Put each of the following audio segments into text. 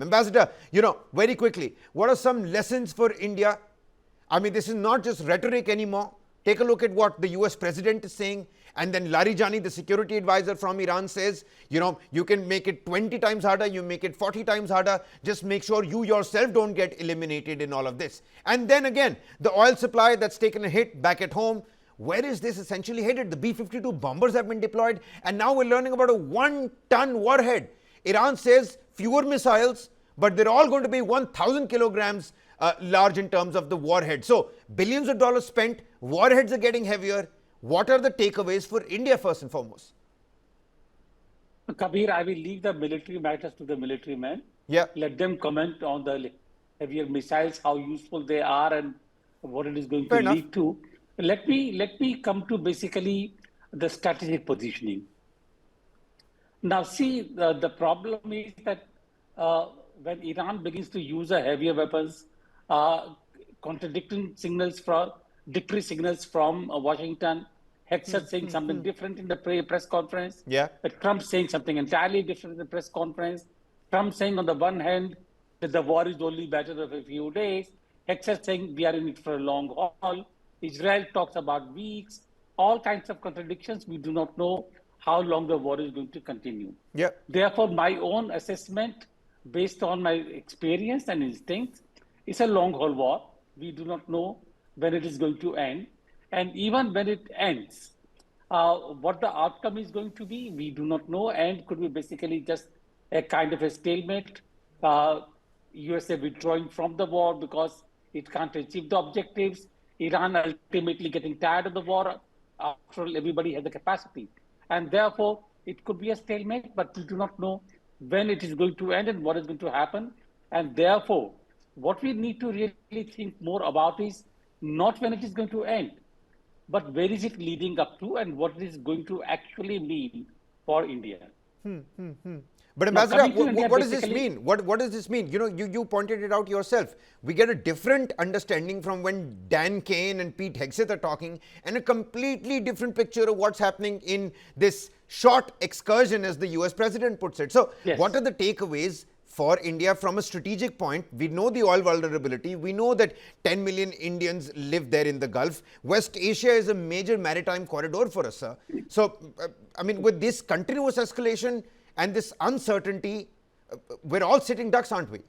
Ambassador, very quickly, what are some lessons for India? I mean, this is not just rhetoric anymore. Take a look at what the US president is saying. And then Larijani, the security advisor from Iran, says, you can make it 20 times harder, you make it 40 times harder. Just make sure you yourself don't get eliminated in all of this. And then again, the oil supply that's taken a hit back at home. Where is this essentially headed? The B-52 bombers have been deployed. And now we're learning about a 1-ton warhead. Iran says fewer missiles, but they're all going to be 1,000 kilograms large in terms of the warhead. So billions of dollars spent, warheads are getting heavier. What are the takeaways for India first and foremost? Kabir, I will leave the military matters to the military men. Yeah. Let them comment on the heavier missiles, how useful they are and what it is going to lead to. Let me come to basically the strategic positioning. Now, see, the problem is that when Iran begins to use heavier weapons, contradictory signals from Washington, Hegseth saying something different in the press conference. Yeah. Trump saying something entirely different in the press conference. Trump saying on the one hand that the war is only a matter of a few days. Hegseth saying we are in it for a long haul. Israel talks about weeks. All kinds of contradictions. We do not know how long the war is going to continue. Yeah. Therefore, my own assessment, based on my experience and instincts, is a long haul war. We do not know when it is going to end. And even when it ends, what the outcome is going to be, we do not know, and could be basically just a kind of a stalemate. USA withdrawing from the war because it can't achieve the objectives. Iran ultimately getting tired of the war. After all, everybody has the capacity. And therefore, it could be a stalemate, but we do not know when it is going to end and what is going to happen. And therefore, what we need to really think more about is not when it is going to end, but where is it leading up to and what it is going to actually mean for India. But Ambassador, what does this mean? What does this mean? You pointed it out yourself. We get a different understanding from when Dan Kane and Pete Hegseth are talking, and a completely different picture of what's happening in this short excursion, as the US president puts it. So yes. What are the takeaways for India from a strategic point? We know the oil vulnerability. We know that 10 million Indians live there in the Gulf. West Asia is a major maritime corridor for us, sir. So, I mean, with this continuous escalation and this uncertainty, we're all sitting ducks, aren't we?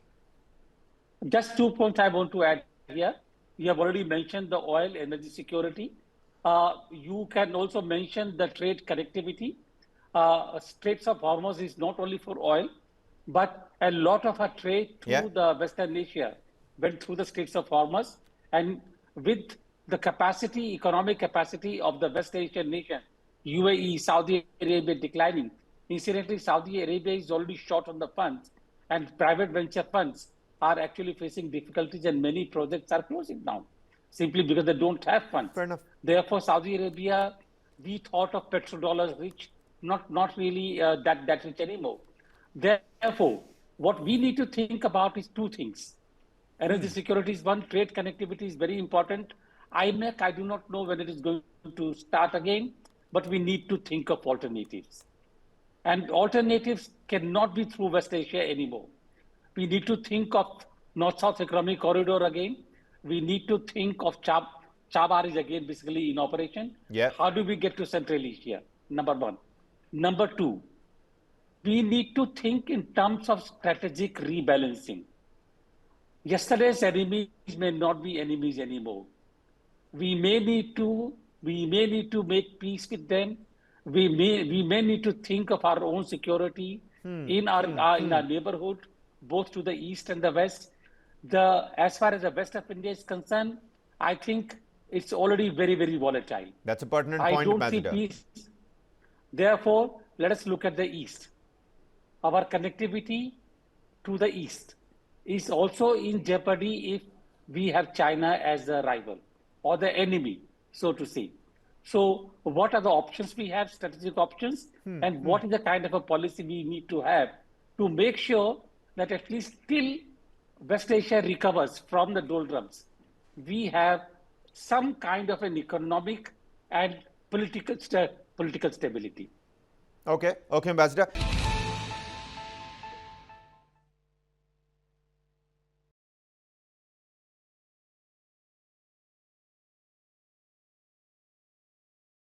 Just 2 points I want to add here. You have already mentioned the oil energy security. You can also mention the trade connectivity. Straits of Hormuz is not only for oil, but a lot of our trade to the Western Asia went through the Straits of Hormuz. And with the capacity, economic capacity of the West Asian nation, UAE, Saudi Arabia declining. Incidentally, Saudi Arabia is already short on the funds, and private venture funds are actually facing difficulties, and many projects are closing down simply because they don't have funds. Fair enough. Therefore, Saudi Arabia, we thought of petrodollars rich, not really that rich anymore. Therefore, what we need to think about is two things. Energy security is one, trade connectivity is very important. IMEC, I do not know when it is going to start again, but we need to think of alternatives. And alternatives cannot be through West Asia anymore. We need to think of North-South Economic Corridor again. We need to think of Chabar is again basically in operation. Yeah. How do we get to Central Asia? Number one. Number two, we need to think in terms of strategic rebalancing. Yesterday's enemies may not be enemies anymore. We may need to make peace with them. We may need to think of our own security in our neighborhood, both to the east and the west. As far as the west of India is concerned, I think it's already very, very volatile. That's a pertinent point, Ambassador. I don't see peace. Therefore, let us look at the east. Our connectivity to the east is also in jeopardy if we have China as a rival or the enemy, so to say. So what are the options we have, strategic options, and what is the kind of a policy we need to have to make sure that at least till West Asia recovers from the doldrums, we have some kind of an economic and political stability. Okay, Ambassador.